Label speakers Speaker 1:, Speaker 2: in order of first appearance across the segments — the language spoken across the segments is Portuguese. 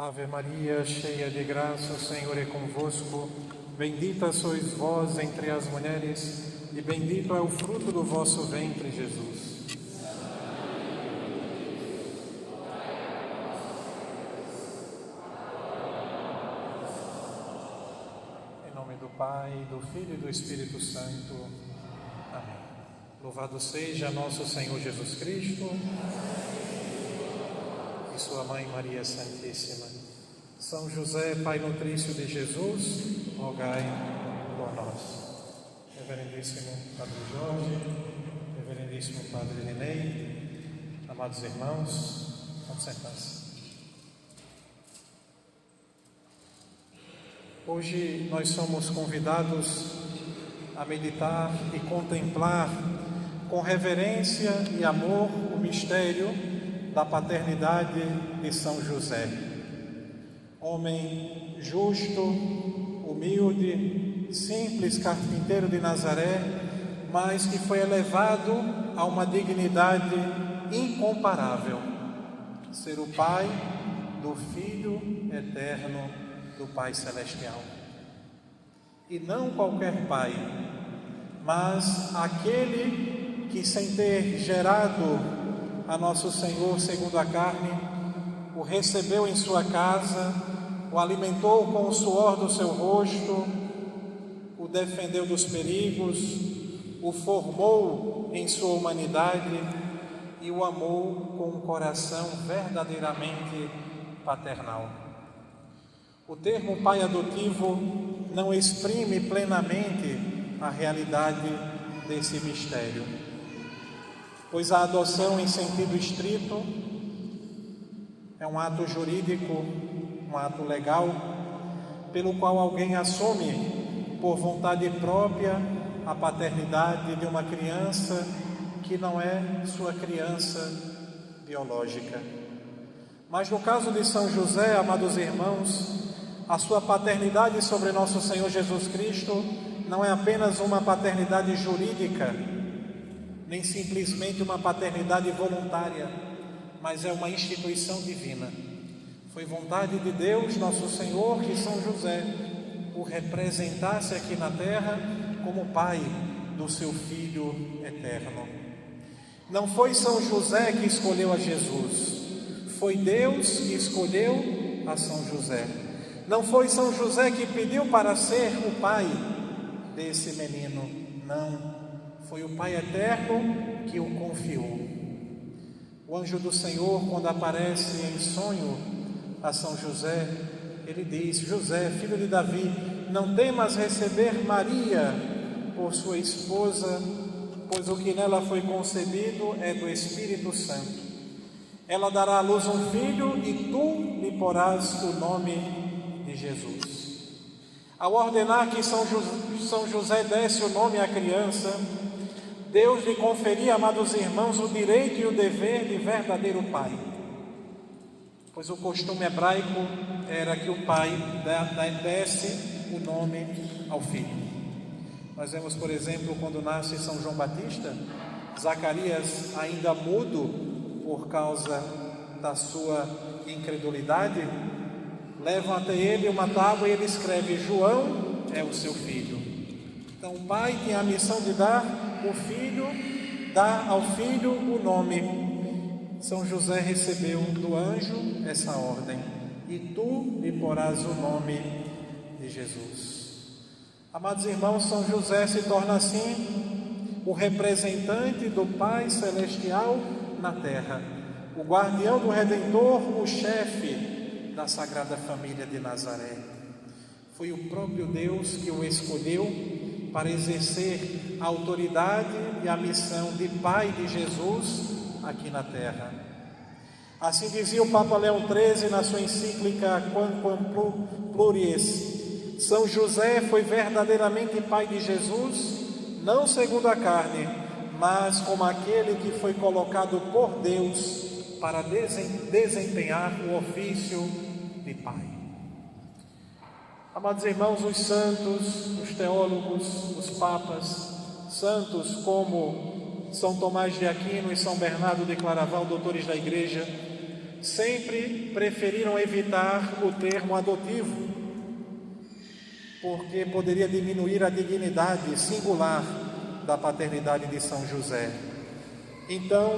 Speaker 1: Ave Maria, cheia de graça, o Senhor é convosco. Bendita sois vós entre as mulheres, e bendito é o fruto do vosso ventre, Jesus. Em nome do Pai, do Filho e do Espírito Santo. Amém. Louvado seja nosso Senhor Jesus Cristo e sua Mãe Maria Santíssima. São José, Pai nutrício de Jesus, rogai por nós. Reverendíssimo Padre Jorge, Reverendíssimo Padre Linei, amados irmãos, vamos sentar-se. Hoje nós somos convidados a meditar e contemplar com reverência e amor o mistério da paternidade de São José. Homem justo, humilde, simples carpinteiro de Nazaré, mas que foi elevado a uma dignidade incomparável, ser o pai do Filho eterno do Pai Celestial. E não qualquer pai, mas aquele que, sem ter gerado a nosso Senhor segundo a carne, o recebeu em sua casa, o alimentou com o suor do seu rosto, o defendeu dos perigos, o formou em sua humanidade e o amou com um coração verdadeiramente paternal. O termo pai adotivo não exprime plenamente a realidade desse mistério, pois a adoção em sentido estrito é um ato jurídico, um ato legal, pelo qual alguém assume por vontade própria a paternidade de uma criança que não é sua criança biológica. Mas no caso de São José, amados irmãos, a sua paternidade sobre nosso Senhor Jesus Cristo não é apenas uma paternidade jurídica, nem simplesmente uma paternidade voluntária, mas é uma instituição divina. Foi vontade de Deus, nosso Senhor, que São José o representasse aqui na terra como pai do seu Filho eterno. Não foi São José que escolheu a Jesus, foi Deus que escolheu a São José. Não foi São José que pediu para ser o pai desse menino, não. Foi o Pai eterno que o confiou. O anjo do Senhor, quando aparece em sonho a São José, ele diz: José, filho de Davi, não temas receber Maria por sua esposa, pois o que nela foi concebido é do Espírito Santo. Ela dará à luz um filho e tu lhe porás o nome de Jesus. Ao ordenar que São José desse o nome à criança, Deus lhe conferia, amados irmãos, o direito e o dever de verdadeiro pai, pois o costume hebraico era que o pai desse o nome ao filho. Nós vemos, por exemplo, quando nasce São João Batista, Zacarias, ainda mudo por causa da sua incredulidade, levam até ele uma tábua e ele escreve: João é o seu filho. Então o pai tem a missão de dar o filho, dá ao filho o nome. São José recebeu do anjo essa ordem: e tu lhe porás o nome de Jesus. Amados irmãos, São José se torna assim o representante do Pai Celestial na terra, o guardião do Redentor, o chefe da Sagrada Família de Nazaré. Foi o próprio Deus que o escolheu para exercer a autoridade e a missão de Pai de Jesus aqui na terra. Assim dizia o Papa Leão XIII na sua encíclica Quamquam Pluris: São José foi verdadeiramente Pai de Jesus, não segundo a carne, mas como aquele que foi colocado por Deus para desempenhar o ofício de Pai. Amados irmãos, os santos, os teólogos, os papas, santos como São Tomás de Aquino e São Bernardo de Claraval, doutores da Igreja, sempre preferiram evitar o termo adotivo, porque poderia diminuir a dignidade singular da paternidade de São José. Então,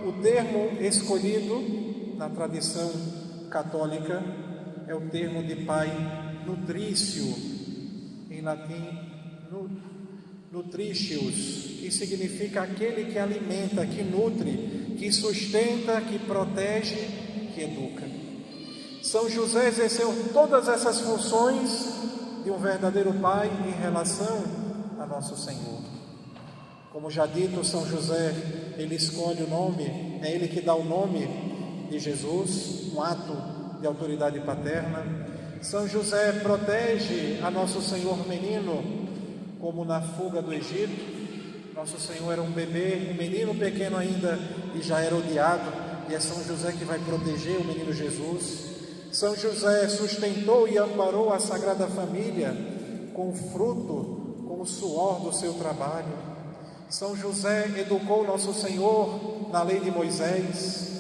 Speaker 1: o termo escolhido na tradição católica é o termo de pai nutrício, em latim nutritius, que significa aquele que alimenta, que nutre, que sustenta, que protege, que educa. São José exerceu todas essas funções de um verdadeiro pai em relação a nosso Senhor. Como já dito, São José, ele escolhe o nome, é ele que dá o nome de Jesus, um ato de autoridade paterna. São José protege a nosso Senhor menino, como na fuga do Egito. Nosso Senhor era um bebê, um menino pequeno ainda, e já era odiado, e é São José que vai proteger o menino Jesus. São José sustentou e amparou a Sagrada Família com o fruto, com o suor do seu trabalho. São José educou nosso Senhor na lei de Moisés.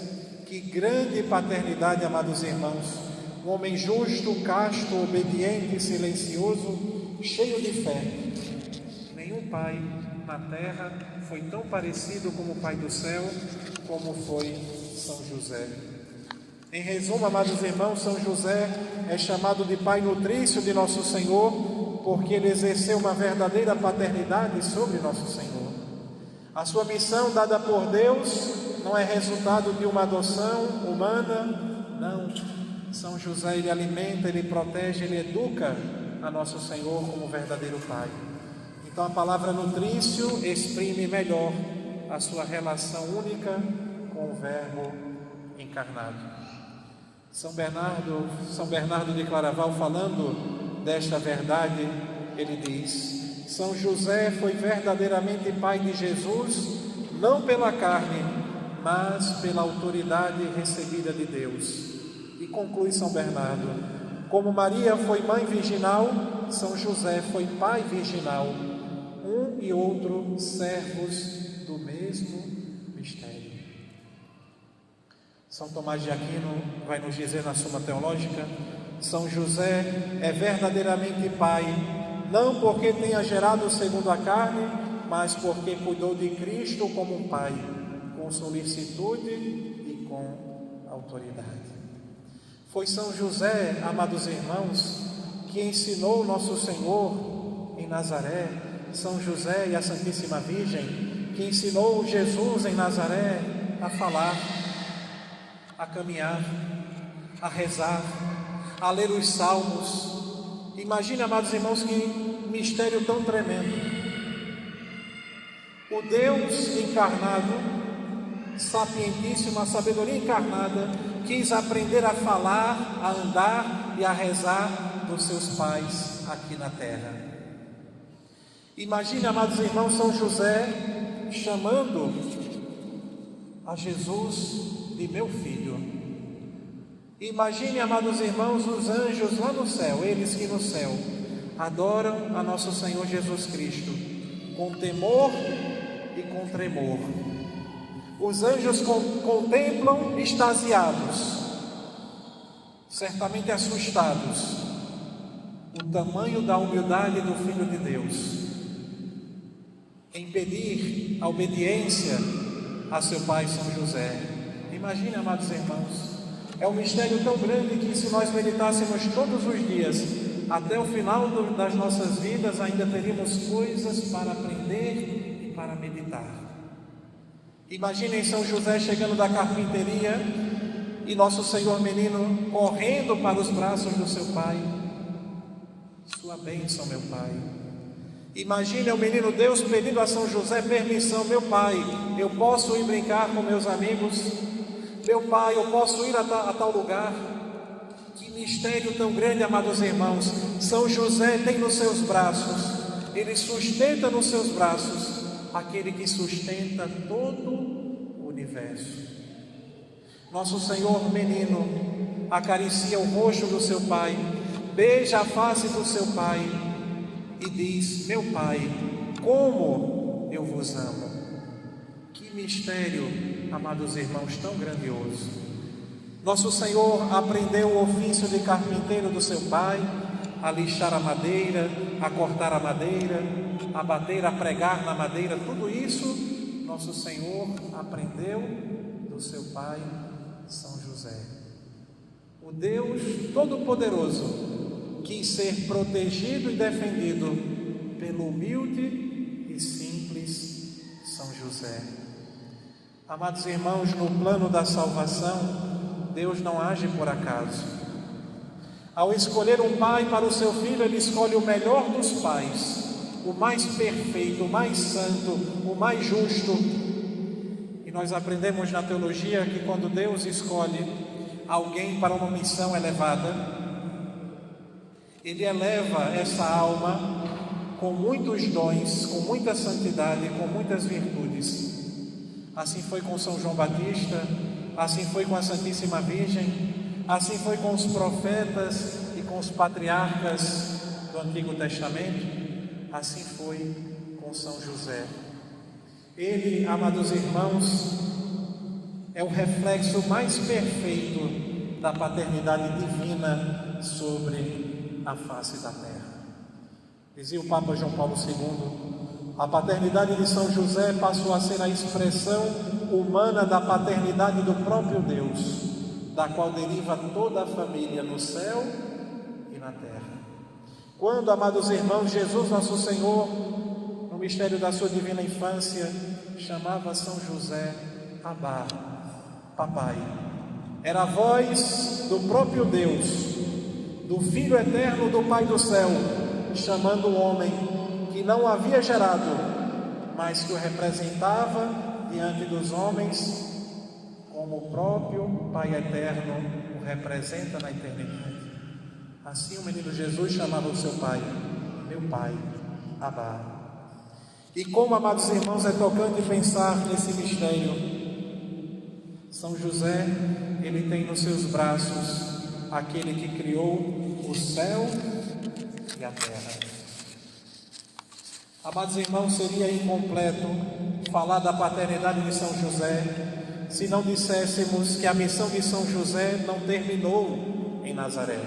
Speaker 1: Que grande paternidade, amados irmãos! Um homem justo, casto, obediente, silencioso, cheio de fé. Nenhum pai na terra foi tão parecido com o Pai do céu como foi São José. Em resumo, amados irmãos, São José é chamado de pai nutrício de nosso Senhor, porque ele exerceu uma verdadeira paternidade sobre nosso Senhor. A sua missão dada por Deus não é resultado de uma adoção humana, não. São José, ele alimenta, ele protege, ele educa a nosso Senhor como verdadeiro pai. Então a palavra nutrício exprime melhor a sua relação única com o Verbo encarnado. São Bernardo de Claraval, falando desta verdade, ele diz: São José foi verdadeiramente pai de Jesus, não pela carne, mas pela autoridade recebida de Deus. E conclui São Bernardo: como Maria foi mãe virginal, São José foi pai virginal, um e outro servos do mesmo mistério. São Tomás de Aquino vai nos dizer na Suma Teológica: São José é verdadeiramente pai, não porque tenha gerado segundo a carne, mas porque cuidou de Cristo como um pai, com solicitude e com autoridade. Foi São José, amados irmãos, que ensinou nosso Senhor em Nazaré, São José e a Santíssima Virgem, que ensinou Jesus em Nazaré a falar, a caminhar, a rezar, a ler os salmos. Imagine, amados irmãos, que mistério tão tremendo. O Deus encarnado, sapientíssimo, a sabedoria encarnada, quis aprender a falar, a andar e a rezar dos seus pais aqui na terra. Imagine, amados irmãos, São José chamando a Jesus de meu filho. Imagine, amados irmãos, os anjos lá no céu, eles que no céu adoram a nosso Senhor Jesus Cristo com temor e com tremor. Os anjos contemplam extasiados, certamente assustados, o tamanho da humildade do Filho de Deus em pedir a obediência a seu pai São José. Imagine, amados irmãos, é um mistério tão grande que, se nós meditássemos todos os dias até o final das nossas vidas, ainda teríamos coisas para aprender e para meditar. Imaginem São José chegando da carpinteria e nosso Senhor menino correndo para os braços do seu pai. Sua bênção, meu pai. Imagine o menino Deus pedindo a São José permissão: meu pai, eu posso ir brincar com meus amigos? Meu pai, eu posso ir a tal lugar? Que mistério tão grande, amados irmãos. São José tem nos seus braços, ele sustenta nos seus braços aquele que sustenta todo o universo. Nosso Senhor menino acaricia o rosto do seu pai, beija a face do seu pai e diz: meu pai, como eu vos amo. Que mistério, amados irmãos, tão grandioso. Nosso Senhor aprendeu o ofício de carpinteiro do seu pai, a lixar a madeira, a cortar a madeira, a bater, a pregar na madeira. Tudo isso nosso Senhor aprendeu do seu pai, São José. O Deus Todo-Poderoso quis ser protegido e defendido pelo humilde e simples São José. Amados irmãos, no plano da salvação, Deus não age por acaso. Ao escolher um pai para o seu filho, Ele escolhe o melhor dos pais, o mais perfeito, o mais santo, o mais justo. E nós aprendemos na teologia que quando Deus escolhe alguém para uma missão elevada, Ele eleva essa alma com muitos dons, com muita santidade, com muitas virtudes. Assim foi com São João Batista, assim foi com a Santíssima Virgem, assim foi com os profetas e com os patriarcas do Antigo Testamento, assim foi com São José. Ele, amados irmãos, é o reflexo mais perfeito da paternidade divina sobre a face da terra. Dizia o Papa João Paulo II, a paternidade de São José passou a ser a expressão humana da paternidade do próprio Deus, da qual deriva toda a família no céu e na terra. Quando, amados irmãos, Jesus nosso Senhor, no mistério da sua divina infância, chamava São José Abá, papai, era a voz do próprio Deus, do Filho eterno do Pai do céu, chamando o homem que não o havia gerado, mas que o representava diante dos homens, como o próprio Pai eterno o representa na eternidade. Assim o menino Jesus chamava o seu pai, meu pai, Abá. E como, amados irmãos, é tocante pensar nesse mistério. São José, ele tem nos seus braços aquele que criou o céu e a terra. Amados irmãos, seria incompleto falar da paternidade de São José se não disséssemos que a missão de São José não terminou em Nazaré.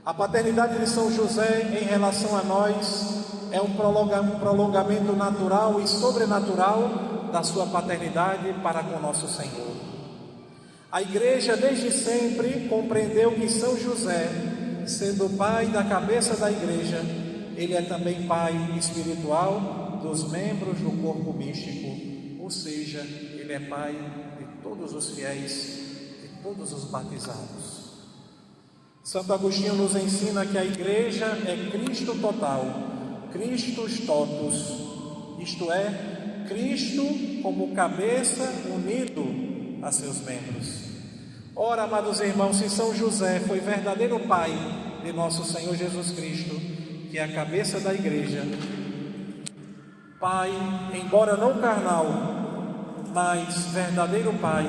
Speaker 1: A paternidade de São José em relação a nós é um prolongamento natural e sobrenatural da sua paternidade para com nosso Senhor. A Igreja desde sempre compreendeu que São José, sendo o pai da cabeça da Igreja, ele é também pai espiritual dos membros do corpo místico, ou seja, ele é pai de todos os fiéis, de todos os batizados. Santo Agostinho nos ensina que a Igreja é Cristo total, Christus totus, isto é, Cristo como cabeça unido a seus membros. Ora, amados irmãos, se São José foi verdadeiro pai de nosso Senhor Jesus Cristo, que é a cabeça da Igreja, pai, embora não carnal, mas verdadeiro pai,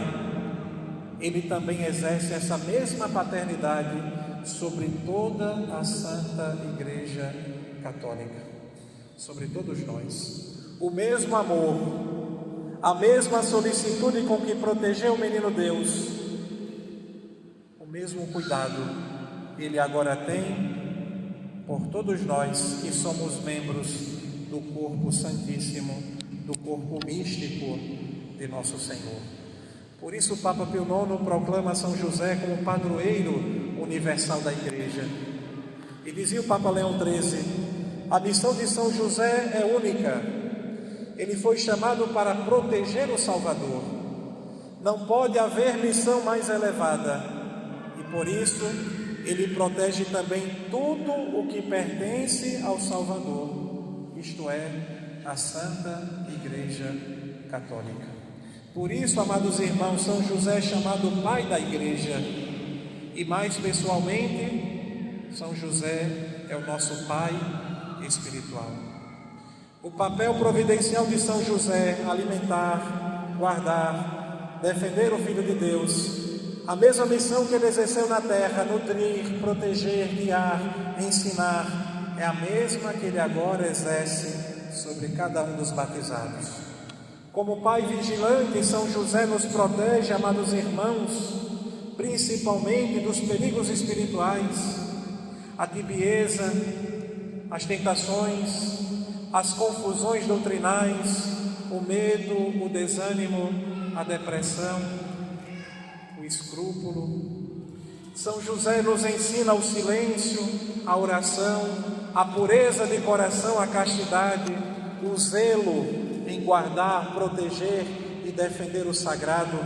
Speaker 1: ele também exerce essa mesma paternidade sobre toda a Santa Igreja Católica, sobre todos nós. O mesmo amor, a mesma solicitude com que protegeu o menino Deus, o mesmo cuidado ele agora tem por todos nós que somos membros do corpo santíssimo, do corpo místico de nosso Senhor. Por isso o Papa Pio IX proclama São José como padroeiro universal da Igreja. E dizia o Papa Leão XIII, a missão de São José é única. Ele foi chamado para proteger o Salvador. Não pode haver missão mais elevada. E por isso ele protege também tudo o que pertence ao Salvador, isto é, a Santa Igreja Católica. Por isso, amados irmãos, São José é chamado pai da Igreja. E mais pessoalmente, São José é o nosso pai espiritual. O papel providencial de São José, alimentar, guardar, defender o Filho de Deus, a mesma missão que ele exerceu na terra, nutrir, proteger, guiar, ensinar, é a mesma que ele agora exerce sobre cada um dos batizados. Como pai vigilante, São José nos protege, amados irmãos, principalmente dos perigos espirituais, a tibieza, as tentações, as confusões doutrinais, o medo, o desânimo, a depressão, o escrúpulo. São José nos ensina o silêncio, a oração, a pureza de coração, a castidade, o zelo em guardar, proteger e defender o sagrado.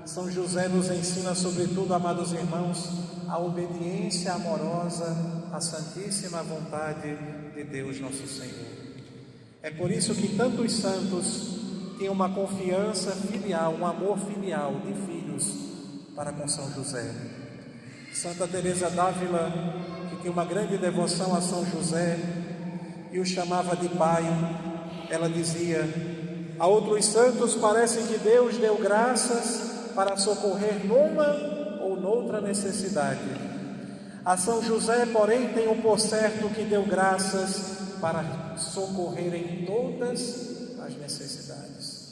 Speaker 1: São José nos ensina, sobretudo, amados irmãos, a obediência amorosa à santíssima vontade de Deus nosso Senhor. É por isso que tantos santos têm uma confiança filial, um amor filial de filhos para com São José. Santa Teresa d'Ávila, que tem uma grande devoção a São José e o chamava de pai, ela dizia: a outros santos parece que Deus deu graças para socorrer numa ou noutra necessidade. A São José, porém, tem o por certo que deu graças para socorrer em todas as necessidades.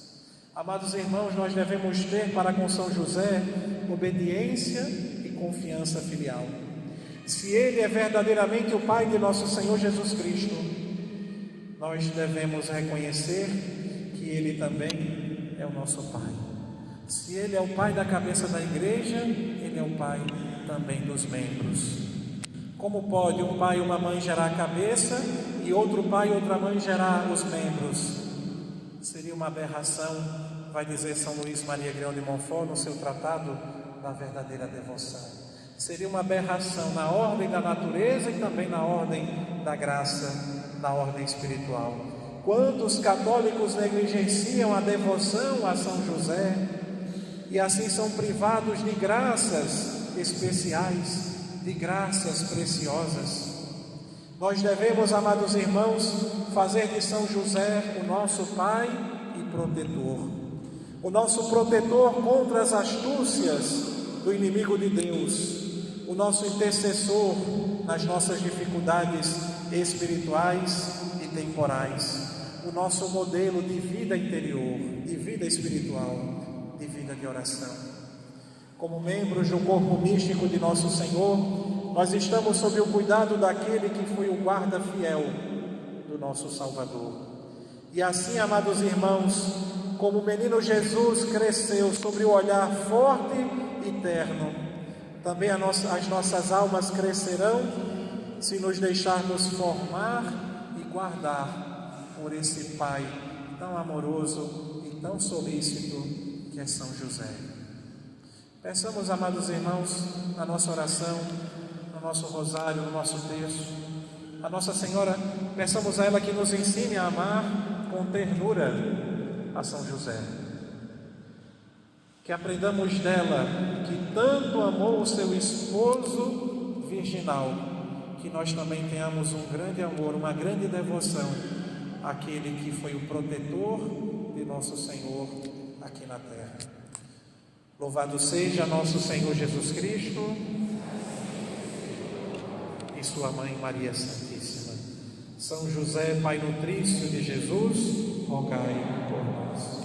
Speaker 1: Amados irmãos, nós devemos ter para com São José obediência e confiança filial. Se Ele é verdadeiramente o Pai de nosso Senhor Jesus Cristo, nós devemos reconhecer que Ele também é o nosso Pai. Se Ele é o Pai da cabeça da igreja, Ele é o Pai também dos membros. Como pode um pai e uma mãe gerar a cabeça e outro pai e outra mãe gerar os membros? Seria uma aberração, vai dizer São Luís Maria Grião de Montfort no seu tratado da verdadeira devoção. Seria uma aberração na ordem da natureza e também na ordem da graça, na ordem espiritual. Quantos católicos negligenciam a devoção a São José e assim são privados de graças especiais, de graças preciosas. Nós devemos, amados irmãos, fazer de São José o nosso Pai e protetor, o nosso protetor contra as astúcias do inimigo de Deus, o nosso intercessor nas nossas dificuldades espirituais e temporais, o nosso modelo de vida interior, de vida espiritual, de vida de oração. Como membros do corpo místico de nosso Senhor, nós estamos sob o cuidado daquele que foi o guarda fiel do nosso Salvador. E assim, amados irmãos, como o menino Jesus cresceu sobre o olhar forte e terno, também as nossas almas crescerão se nos deixarmos formar e guardar por esse Pai tão amoroso e tão solícito que é São José. Peçamos, amados irmãos, na nossa oração, no nosso rosário, no nosso terço, a Nossa Senhora, peçamos a ela que nos ensine a amar com ternura a São José. Que aprendamos dela que tanto amou o seu esposo virginal, que nós também tenhamos um grande amor, uma grande devoção àquele que foi o protetor de nosso Senhor aqui na terra. Louvado seja nosso Senhor Jesus Cristo e sua Mãe Maria Santíssima. São José, Pai nutrício de Jesus, rogai por nós.